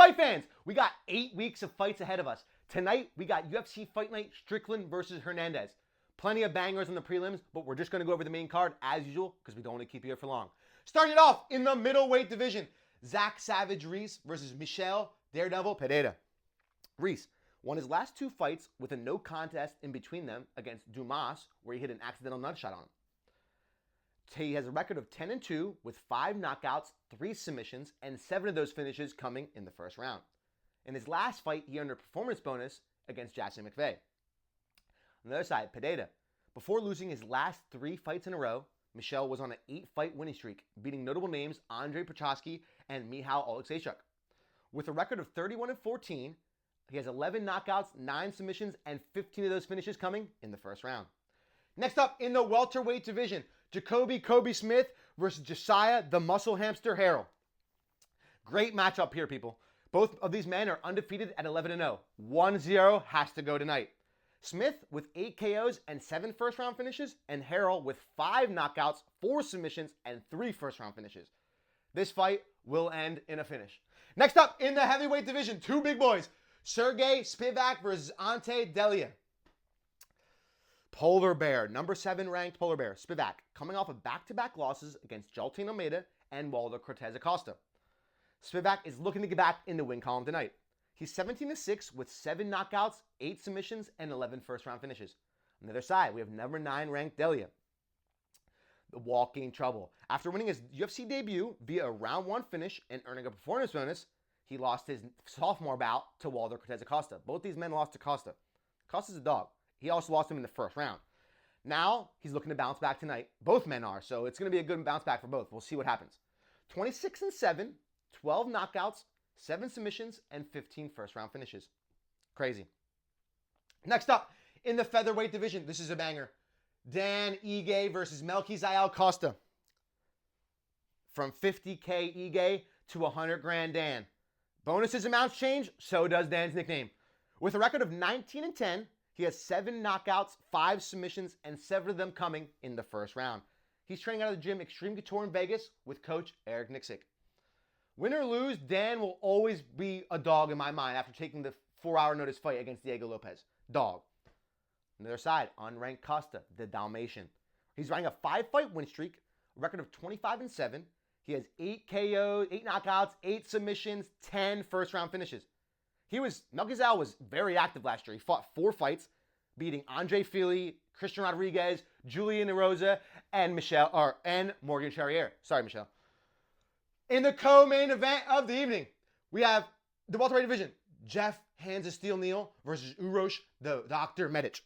fight fans, we got 8 weeks of fights ahead of us. Tonight, we got UFC Fight Night Strickland versus Hernandez. Plenty of bangers on the prelims, but we're just going to go over the main card as usual because we don't want to keep you here for long. Starting it off in the middleweight division, Zach Savage Reese versus Michel Daredevil Pereira. Reese won his last 2 fights with a no contest in between them against Dumas, where he hit an accidental nut shot on him. He has a record of 10-2 with 5 knockouts, 3 submissions, and 7 of those finishes coming in the first round. In his last fight, he earned a performance bonus against Jackson McVeigh. On the other side, Pereira, before losing his last 3 fights in a row, Michel was on an 8-fight winning streak, beating notable names Andrei Prochaska and Michal Oleksiejczuk. With a record of 31-14, he has 11 knockouts, 9 submissions, and 15 of those finishes coming in the first round. Next up in the welterweight division, Jacoby Kobe Smith versus Josiah the Muscle Hamster Harrell. Great matchup here, people. Both of these men are undefeated at 11-0. 1-0 has to go tonight. Smith with 8 KOs and 7 first-round finishes, and Harrell with 5 knockouts, 4 submissions, and 3 first-round finishes. This fight will end in a finish. Next up in the heavyweight division, 2 big boys, Sergey Spivak versus Ante Delija. Polar Bear, number 7 ranked Polar Bear, Spivak, coming off of back-to-back losses against Jaltin Almeida and Waldo Cortez Acosta. Spivak is looking to get back in the win column tonight. He's 17-6 with 7 knockouts, 8 submissions, and 11 first-round finishes. On the other side, we have number 9 ranked Delija, the walking trouble. After winning his UFC debut via a round 1 finish and earning a performance bonus, he lost his sophomore bout to Waldo Cortez Acosta. Both these men lost to Costa. Costa's a dog. He also lost him in the first round. Now, he's looking to bounce back tonight. Both men are, so it's going to be a good bounce back for both. We'll see what happens. 26-7, 12 knockouts, 7 submissions, and 15 first-round finishes. Crazy. Next up, in the featherweight division, this is a banger. Dan Ige versus Melquizael Costa. From 50K Ige to 100 grand Dan. Bonuses amounts change, so does Dan's nickname. With a record of 19-10, he has 7 knockouts, 5 submissions, and 7 of them coming in the first round. He's training out of the gym Extreme Couture in Vegas with coach Eric Nixick. Win or lose, Dan will always be a dog in my mind after taking the 4-hour notice fight against Diego Lopez. Dog. On the other side, unranked Costa, the Dalmatian. He's riding a 5-fight win streak, a record of 25-7. He has 8 KOs, 8 knockouts, 8 submissions, 10 first-round finishes. Melquizael was very active last year. He fought 4 fights, beating Andre Fili, Christian Rodriguez, Julian Erosa, and Morgan Charrier. Sorry, Michelle. In the co-main event of the evening, we have the welterweight division, Jeff Hands of Steel Neal versus Urosh the Dr. Medic.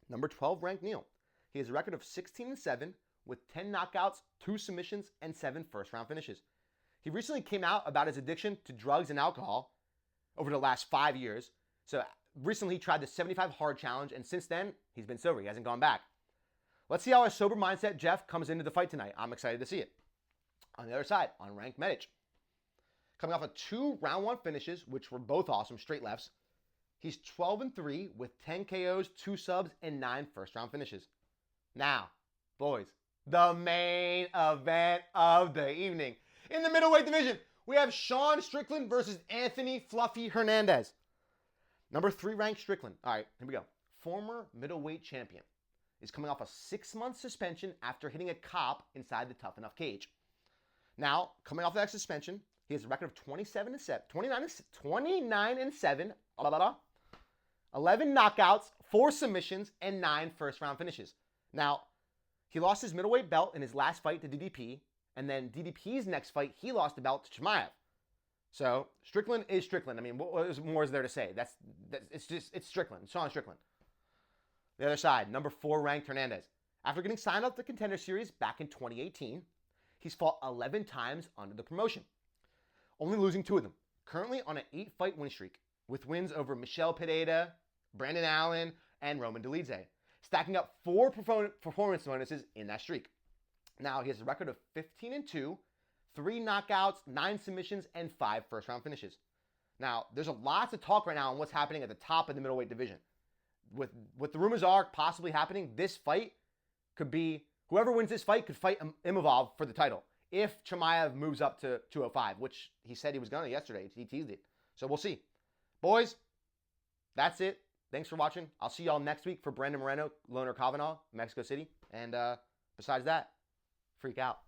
Number 12 ranked Neal. He has a record of 16-7 with 10 knockouts, 2 submissions, and 7 first-round finishes. He recently came out about his addiction to drugs and alcohol over the last 5 years. So recently he tried the 75 hard challenge, and since then, he's been sober. He hasn't gone back. Let's see how a sober mindset Jeff comes into the fight tonight. I'm excited to see it. On the other side, unranked Medic. Coming off of 2 round 1 finishes, which were both awesome, straight lefts, he's 12-3 with 10 KOs, 2 subs, and 9 first-round finishes. Now, boys, the main event of the evening. In the middleweight division, we have Sean Strickland versus Anthony Fluffy Hernandez. Number 3 ranked Strickland. All right, here we go. Former middleweight champion is coming off a 6-month suspension after hitting a cop inside the Tough Enough cage. Now, coming off that suspension, he has a record of 29-7, 11 knockouts, 4 submissions, and 9 first-round finishes. Now, he lost his middleweight belt in his last fight to DDP, and then DDP's next fight, he lost the belt to Chimaev. So, Strickland is Strickland. I mean, what more is there to say? It's Strickland, Sean Strickland. The other side, number 4 ranked Hernandez. After getting signed up to the Contender Series back in 2018, he's fought 11 times under the promotion, only losing 2 of them. Currently on an 8-fight win streak, with wins over Michel Pereira, Brandon Allen, and Roman Dolidze, stacking up 4 performance bonuses in that streak. Now he has a record of 15-2, 3 knockouts, 9 submissions, and 5 first-round finishes. Now, there's a lot to talk right now on what's happening at the top of the middleweight division. With what the rumors are possibly happening, this fight could be, whoever wins this fight could fight Imavov for the title. if Chimaev moves up to 205, which he said he was going to yesterday. He teased it. So we'll see. Boys, that's it. Thanks for watching. I'll see y'all next week for Brandon Moreno, Loner Kavanaugh, Mexico City. And besides that, freak out.